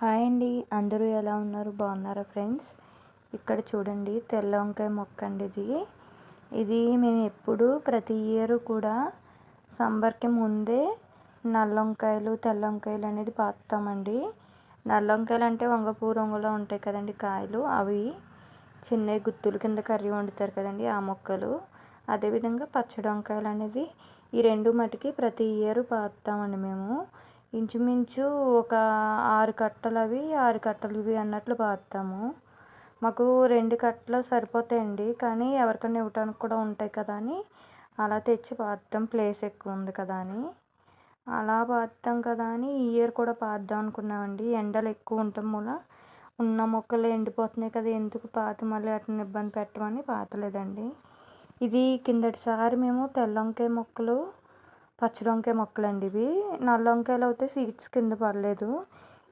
Hi అండి. అందరూ ఎలా ఉన్నారు? బాగున్నారా ఫ్రెండ్స్? ఇక్కడ చూడండి, తెల్ల వంకాయ మొక్క అండి ఇది. ఇది మేము ఎప్పుడు ప్రతి ఇయర్ కూడా సమ్మర్కి ముందే నల్ల వంకాయలు, తెల్ల వంకాయలు అనేది పాతామండి. నల్ల వంకాయలు అంటే వంగపూ రంగులో ఉంటాయి కదండి కాయలు, అవి చిన్న గుత్తుల కింద కర్రీ వండుతారు కదండి, ఆ మొక్కలు. అదేవిధంగా పచ్చడి వంకాయలు అనేది ఈ రెండు మటుకి ప్రతి ఇయర్ పాతామండి మేము. ఇంచుమించు ఒక 6 కట్టలు అవి, 6 కట్టలు ఇవి అన్నట్లు పాతాము. మాకు 2 కట్టలు సరిపోతాయండి, కానీ ఎవరికైనా ఇవ్వటానికి కూడా ఉంటాయి కదా అని అలా తెచ్చి పాతాం, ప్లేస్ ఎక్కువ ఉంది కదా అని. అలా పాతాం కదా అని ఈ ఇయర్ కూడా పాద్దాం అనుకున్నామండి. ఎండలు ఎక్కువ ఉండటం వల్ల ఉన్న మొక్కలు ఎండిపోతున్నాయి కదా, ఎందుకు పాతి మళ్ళీ అట్లా ఇబ్బంది పెట్టమని పాతలేదండి. ఇది కిందటిసారి మేము తెల్ల వంకాయ మొక్కలు, పచ్చడి వంకాయ మొక్కలు అండి ఇవి. నల్ల వంకాయలు అయితే సీడ్స్ కింద పడలేదు.